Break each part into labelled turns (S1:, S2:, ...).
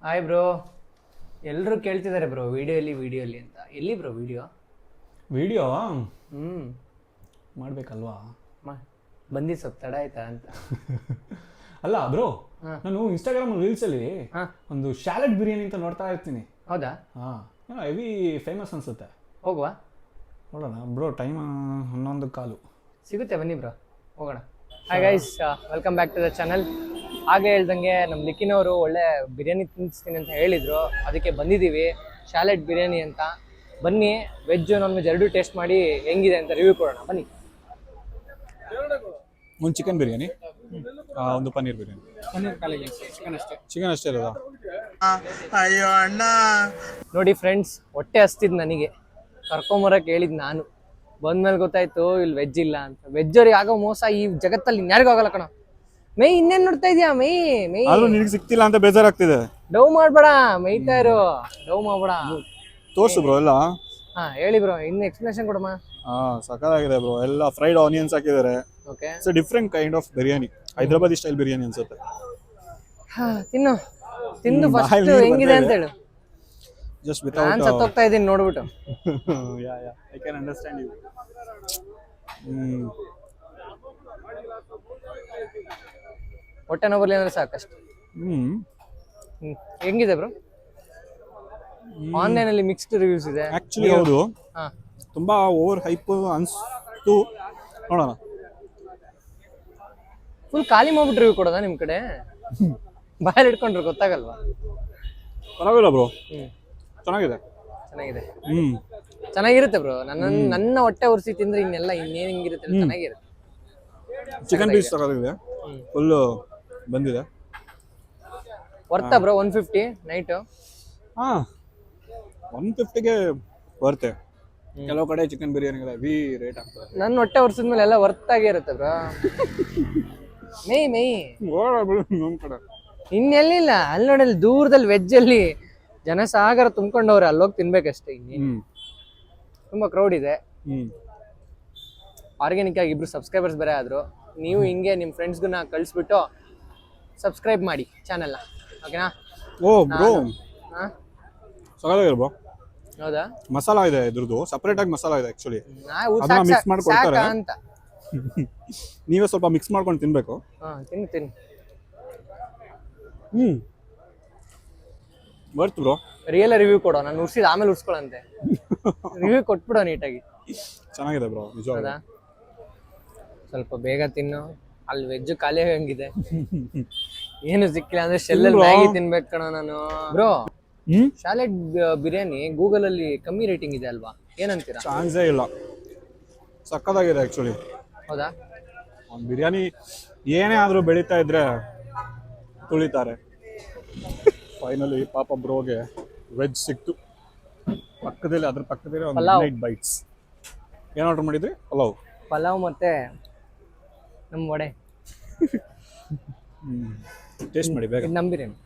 S1: Hi bro. ಎಲ್ಲರೂ ಕೇಳ್ತಿದ್ದಾರೆ bro ವಿಡಿಯೋಲಿ ಅಂತ. ಎಲ್ಲಿ ಬ್ರೋ ವಿಡಿಯೋ?
S2: ವಿಡಿಯೋ
S1: ಹ್ಞೂ
S2: ಮಾಡಬೇಕಲ್ವಾ?
S1: ಬಂದಿದ್ದು ಸ್ವಲ್ಪ ತಡ ಆಯ್ತಾ ಅಂತ.
S2: ಅಲ್ಲ ಬ್ರೋ, ನಾನು ಇನ್ಸ್ಟಾಗ್ರಾಮ್ ರೀಲ್ಸಲ್ಲಿ ಒಂದು ಶಾಲೆಡ್ ಬಿರಿಯಾನಿ ಅಂತ ನೋಡ್ತಾ ಇರ್ತೀನಿ.
S1: ಹೌದಾ?
S2: ಹಾಂ, ಹೆವಿ ಫೇಮಸ್ ಅನ್ಸುತ್ತೆ.
S1: ಹೋಗುವ
S2: ನೋಡೋಣ ಬ್ರೋ. ಟೈಮ್ 11:15
S1: ಸಿಗುತ್ತೆ, ಬನ್ನಿ ಬ್ರೋ, ಹೋಗೋಣ. Hi guys, welcome back to the channel. ಹಾಗೆ ಹೇಳ್ದಂಗೆ ನಮ್ಮ ಲಿಕ್ಕಿನವರು ಒಳ್ಳೆ ಬಿರಿಯಾನಿ ತಿನ್ನಿಸ್ತೀನಿ ಅಂತ ಹೇಳಿದರು, ಅದಕ್ಕೆ ಬಂದಿದ್ದೀವಿ. ಶಾಲೆಡ್ ಬಿರಿಯಾನಿ ಅಂತ. ಬನ್ನಿ, ವೆಜ್ ನಾನ್ ವೆಜ್ ಎರಡೂ ಟೇಸ್ಟ್ ಮಾಡಿ ಹೆಂಗಿದೆ ಅಂತ ರಿವ್ಯೂ ಕೊಡೋಣ, ಬನ್ನಿ.
S2: ಒಂದು ಚಿಕನ್ ಬಿರಿಯಾನಿ, ಒಂದು ಪನ್ನೀರ್ ಬಿರಿಯಾನಿ. ಚಿಕನ್ ಅಷ್ಟೇ ಇರೋದಾ?
S3: ಅಯ್ಯೋ ಅಣ್ಣ.
S1: ನೋಡಿ ಫ್ರೆಂಡ್ಸ್, ಹೊಟ್ಟೆ ಹಸ್ತಿದ್ ನನಗೆ, ಕರ್ಕೊಂಬರಕ್ಕೆ ಹೇಳಿದ್ ನಾನು. ಬಂದ್ಮೇಲೆ ಗೊತ್ತಾಯ್ತು ಇಲ್ಲಿ ವೆಜ್ ಇಲ್ಲ ಅಂತ. ವೆಜ್ ಅವ್ರಿಗೆ ಆಗೋ ಮೋಸ ಈ ಜಗತ್ತಲ್ಲಿ ಇನ್ಯಾರಿಗೂ ಆಗಲ್ಲ ಕಣ. ಮೈ ಇನ್ನೇನ್ ನೋಡ್ತಾ ಇದೀಯಾ? ಮೈ
S2: ನಿನಗೆ ಸಿಕ್ತಿಲ್ಲ ಅಂತ ಬೇಜಾರಾಗ್ತಿದೆ.
S1: ಡವ್ ಮಾಡ್ಬೇಡ, ಮೈತಾ ಇರು, ಡವ್ ಮಾಡ್ಬೇಡ.
S2: ತೋರ್ಸು ಬ್ರೋ ಎಲ್ಲ.
S1: ಹಾ ಹೇಳಿ ಬ್ರೋ, ಇನ್ನು ಎಕ್ಸ್ಪ್ಲನೇಷನ್ ಕೊಡಮ್ಮ.
S2: ಸಖತ್ತಾಗಿದೆ ಬ್ರೋ. ಎಲ್ಲ ಫ್ರೈಡ್ ಆನಿಯನ್ಸ್ ಹಾಕಿದ್ದಾರೆ.
S1: Okay,
S2: it's different kind of biryani. Hyderabadi style biryani ಅನ್ಸುತ್ತೆ.
S1: ತಿಂದು ಫಸ್ಟ್ ಹೆಂಗಿದೆ ಅಂತ ಹೇಳು.
S2: ಜಸ್ಟ್
S1: ನಾನ್
S2: ವಿತೌಟ್
S1: ಸತ್ತೋಗ್ತಾ ಇದೀನಿ ನೋಡ್ಬಿಟ್ಟು.
S2: I can understand you.
S1: ಹೊಟ್ಟೆ ನೋವು ಬರ್ಲಿ ಅಂದ್ರೆ ಸಾಕಷ್ಟು. ಹೆಂಗಿದೆ ಬ್ರೋ? ಆನ್ಲೈನ್ ಅಲ್ಲಿ ಮಿಕ್ಸ್ಡ್ ರಿವ್ಯೂಸ್ ಇದೆ.
S2: ಆಕ್ಚುಲಿ ಹೌದು,
S1: ಹಾ,
S2: ತುಂಬಾ ಓವರ್ ಹೈಪ್ ಅನ್ಸ್ತು. ನೋಡೋಣ.
S1: ಫುಲ್ ಖಾಲಿ ಮಾಡ್ಬಿಟ್ಟು ರಿವ್ಯೂ ಕೊಡೋದಾ ನಿಮ್ ಕಡೆ? ಬಾಯಲ್ಲಿ ಇಟ್ಕೊಂಡ್ರೆ ಗೊತ್ತಾಗಲ್ವಾ?
S2: ಪರವಾಗಿಲ್ಲ ಬ್ರೋ,
S1: ಹ್ಮ್,
S2: ಚೆನ್ನಾಗಿದೆ.
S1: ಚೆನ್ನಾಗಿದೆ. ಚೆನ್ನಾಗಿರುತ್ತೆ ಬ್ರೋ. ನನ್ನ ಹೊಟ್ಟೆ ಉರ್ಸಿ ತಿಂದ್ರೆ ಇನ್ನೆಲ್ಲ ಇನ್ನೇನ್ ಹಿಂಗಿರುತ್ತೆ, ಚೆನ್ನಾಗಿರುತ್ತೆ.
S2: ಚಿಕನ್ ಪೀಸ್ ತಗೋದಿದೆ, ಫುಲ್ ಬಂದಿದೆ.
S1: ವರ್ತಾ ಬ್ರೋ? 150 ನೈಟ್?
S2: ಹಾ, 150ಗೆ ಬರುತ್ತೆ. ಕೆಲವು ಕಡೆ ಚಿಕನ್ ಬಿರಿಯಾನಿಗೆ ವಿ ರೇಟ್ ಆಗ್ತದೆ.
S1: ನನ್ನ ಹೊಟ್ಟೆ ಉರ್ಸಿದ್ಮೇಲೆ ಎಲ್ಲ ವರ್ತಾಗೇ ಇರುತ್ತೆ ಬ್ರೋ. ಮೈ
S2: ನಮ್ ಕಡೆ
S1: ಇನ್ನೆಲ್ಲಿಲ್ಲ. ಅಲ್ಲಿ ನೋಡಿ, ಅಲ್ಲಿ ದೂರದಲ್ಲಿ ವೆಜ್ ಅಲ್ಲಿ ಜನಸಾಗರ ತುಂಬ್ಕೊಂಡವ್ರೆ, ಅಲ್ಲೋಗಿ ತಿನ್ಬೇಕಷ್ಟೇ. ಇನ್ನೇನು, ತುಂಬಾ ಕ್ರೌಡ್ ಇದೆ. ಆರ್ಗ್ಯಾನಿಕ್ ಆಗಿ 2 ಸಬ್ಸ್ಕ್ರೈಬರ್ಸ್ ಬೇರೆ ಆದ್ರು. ನೀವು ಹಿಂಗೆ ನಿಮ್ಮ ಫ್ರೆಂಡ್ಸ್ಗನ್ನ ಕಳಿಸ್ಬಿಟ್ಟು ಸಬ್ಸ್ಕ್ರೈಬ್ ಮಾಡಿ ಚಾನೆಲ್ನ, ಓಕೆನಾ?
S2: ಓ ಬ್ರೋ, ಸಗದಾಗಿದೆ ಬ್ರೋ.
S1: ಹೌದಾ?
S2: ಮಸಾಲಾ ಇದೆ ಇದ್ರದ್ದು, ಸಪರೇಟ್ ಆಗಿ ಮಸಾಲಾ ಇದೆ ಆಕ್ಚುಲಿ.
S1: ಅದನ್ನ
S2: ಮಿಕ್ಸ್ ಮಾಡ್ಕೊಳ್ತಾರೆ
S1: ಅಂತ.
S2: ನೀವೇ ಸ್ವಲ್ಪ ಮಿಕ್ಸ್ ಮಾಡ್ಕೊಂಡು ತಿನ್ಬೇಕು.
S1: ತಿನ್ನಿ.
S2: ಬರ್ತು ಬ್ರೋ.
S1: ರಿಯಲ್ ರಿವ್ಯೂ ಕೊಡೋ, ನಾನು ಉರ್ಸಿದ ಆಮೇಲೆ ಉರ್ಸ್ಕೊಳಂತೆ. ರಿವ್ಯೂ ಕೊಟ್ಬಿಡೋ ನೀಟಾಗಿ.
S2: ಚೆನ್ನಾಗಿದೆ ಬ್ರೋ, ನಿಜವಾಗ್ಲೂ.
S1: ಹೌದಾ? ಸ್ವಲ್ಪ ಬೇಗ ತಿನ್ನು, ಅಲ್ಲಿ ವೆಜ್ ಖಾಲಿ ಆಗಂಗಿದೆ. ಏನು ಸಿಕ್ಕಿಲ್ಲ ಅಂದ್ರೆ ಶೆಲ್ಲಲ್ಲಿ ಮ್ಯಾಗಿ ತಿನ್ಬೇಕು ಕಣ ನಾನು. ಬ್ರೋ, ಶಾಲೆಡ್ ಬಿರಿಯಾನಿ ಗೂಗಲ್ ಅಲ್ಲಿ ಕಮ್ಮಿ ರೇಟಿಂಗ್ ಇದೆ ಅಲ್ವಾ? ಏನಂತೀರಾ?
S2: ಚಾನ್ಸೇ ಇಲ್ಲ, ಸಕ್ಕತ್ತಾಗಿದೆ ಆಕ್ಚುಲಿ.
S1: ಹೌದಾ?
S2: ಒಂದು ಬಿರಿಯಾನಿ ಏನೇ ಆದ್ರೂ ಬೆಳೀತಾ ಇದ್ರೆ ತುಳಿತಾರೆ. ಫೈನಲಿ ಪಾಪ ಬ್ರೋಗೆ ವೆಜ್ ಸಿಕ್ತು. ಅದ್ರ ಪಕ್ಕದಲ್ಲಿ ಒಂದು ನೈಟ್ ಬೈಟ್ಸ್. ಏನು ಆರ್ಡರ್ ಮಾಡಿದ್ರಿ?
S1: ಪಲಾವ್ ಮತ್ತೆ ನಮ್ಮ ವಡೆ.
S2: ಟೇಸ್ಟ್ ಮಾಡಿ ಬೇಗ.
S1: ಇದು ನಮ್ಮ ಬಿರಿಯಾನಿ.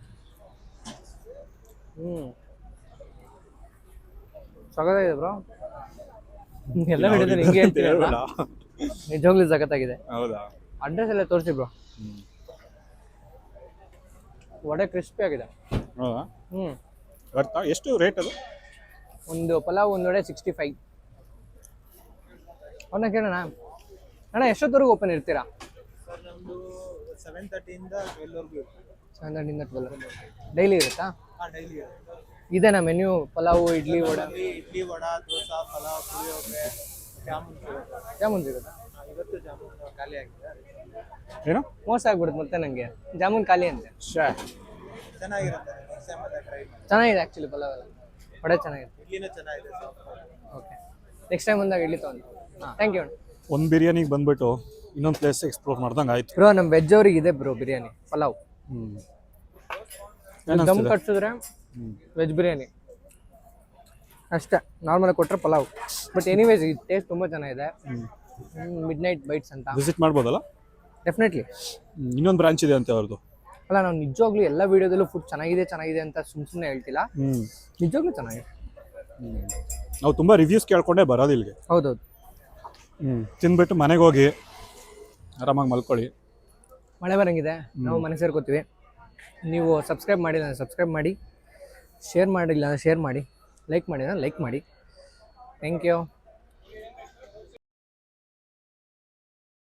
S1: ಸಖತ್ತಾಗಿದೆ ಬ್ರೋ. ಎಲ್ಲ ಹಿಡಿದ್ರೆ ಹಿಂಗೆ ಹೇಳ್ತೀರಲ್ಲ, ನಿಜವಾಗ್ಲೂ ಸಖತ್ತಾಗಿದೆ.
S2: ಹೌದಾ?
S1: ಅಡ್ರೆಸ್ ಎಲ್ಲ ತೋರಿಸಿ ಬ್ರೋ. ವಡೆ ಕ್ರಿಸ್ಪಿ ಆಗಿದೆ.
S2: ಹೌದಾ? ಬರ್ತಾ ಎಷ್ಟು ರೇಟ್ ಅದು?
S1: ಒಂದು ಪಲಾವ್ ಒಂದು ವಡೆ 65. ಅವನ್ನ ಕೇಳೋಣ. ಅಣ್ಣ, ಎಷ್ಟೊತ್ತವರೆಗೂ ಓಪನ್ ಇರ್ತೀರಾ?
S3: 7:30 ಇಂದ 12
S1: 12 ಡೈಲಿ ಇರುತ್ತಾ?
S3: ಡೈಲಿ ಇರುತ್ತೆ.
S1: ಇದೇನಾ ಮೆನ್ಯೂ? ಪಲಾವು, ಇಡ್ಲಿ, ವಡೆ?
S3: ಇಡ್ಲಿ, ವಡಾ, ದೋಸೆ, ಪಲಾವ್, ಪುಳಿಯೋಗರೆ,
S1: ಜಾಮೂನ್ ಸಿಗುತ್ತಾ?
S3: ಇವತ್ತು ಜಾಮೂನ್ ಖಾಲಿ ಆಗಿದೆ.
S2: ಏನು
S1: ಮೋಸ ಆಗ್ಬಿಡುತ್ತೆ ಮತ್ತೆ ನಂಗೆ. ಜಾಮೂನ್ ಖಾಲಿ ಅಂತೆ.
S3: ಚೆನ್ನಾಗಿರುತ್ತೆ, ನೆಕ್ಸ್ಟ್ ಟೈಮ್ ಮತ್ತೆ ಟ್ರೈ ಮಾಡಿ.
S1: ಚೆನ್ನಾಗಿದೆ ಆ್ಯಕ್ಚುಲಿ ಪಲಾವ್ ಎಲ್ಲ. ವಡೆ ಚೆನ್ನಾಗಿದೆ,
S3: ಇಡ್ಲಿನೂ ಚೆನ್ನಾಗಿದೆ.
S1: ಓಕೆ, ನೆಕ್ಸ್ಟ್ ಟೈಮ್ ಬಂದಾಗ ಇಡ್ಲಿ ತೊಗೊಂಡು. Thank you.
S2: ಒಂದು ಬಿರಿಯಾನಿಗೆ ಬಂದ್ಬಿಟ್ಟು ಇನ್ನೊಂದು ಪ್ಲೇಸ್ ಎಕ್ಸ್ಪ್ಲೋರ್ ಮಾಡ್ದಂಗೆ ಆಯ್ತು
S1: ಬ್ರೋ. ನಮ್ಮ ವೆಜ್ ಅವ್ರಿಗೆ ಇದೆ ಬ್ರೋ ಬಿರಿಯಾನಿ, ಪಲಾವ್. ದಮ್ ಕಟ್ಸಿದ್ರೆ ವೆಜ್ ಬಿರಿಯಾನಿ ಅಷ್ಟೇ, ನಾರ್ಮಲ್ ಕೊಟ್ಟರೆ ಪಲಾವ್. ಬಟ್ ಎನಿವೇಸ್ ಈ ಟೇಸ್ಟ್ ತುಂಬ ಚೆನ್ನಾಗಿದೆ. ಮಿಡ್ ನೈಟ್ ಬೈಟ್ಸ್ ಅಂತ
S2: ವಿಸಿಟ್ ಮಾಡ್ಬೋದಲ್ಲ?
S1: ಡೆಫಿನೆಟ್ಲಿ.
S2: ಇನ್ನೊಂದು ಬ್ರಾಂಚ್ ಇದೆ ಅಂತ ಅವ್ರದ್ದು.
S1: ಅಲ್ಲ, ನಾವು ನಿಜವಾಗ್ಲೂ ಎಲ್ಲ ವಿಡಿಯೋದಲ್ಲೂ ಫುಡ್ ಚೆನ್ನಾಗಿದೆ ಅಂತ ಸುಮ್ಮನೆ ಹೇಳ್ತಿಲ್ಲ. ನಿಜವಾಗ್ಲೂ ಚೆನ್ನಾಗಿದೆ.
S2: ನಾವು ತುಂಬ ರಿವ್ಯೂಸ್ ಕೇಳ್ಕೊಂಡೇ ಬರೋದು ಇಲ್ಲಿಗೆ.
S1: ಹೌದೌದು.
S2: ತಿಂದ್ಬಿಟ್ಟು ಮನೆಗೆ ಹೋಗಿ ಆರಾಮಾಗಿ ಮಲ್ಕೊಳ್ಳಿ.
S1: ಮಳೆ ಬರಂಗಿದೆ, ನಾವು ಮನೆ ಸೇರ್ಕೋತೀವಿ. ನೀವು ಸಬ್ಸ್ಕ್ರೈಬ್ ಮಾಡಿಲ್ಲ, ಸಬ್ಸ್ಕ್ರೈಬ್ ಮಾಡಿ. ಶೇರ್ ಮಾಡಿಲ್ಲ ಶೇರ್ ಮಾಡಿ, ಲೈಕ್ ಮಾಡಿದ್ರೆ ಲೈಕ್ ಮಾಡಿ. Thank you.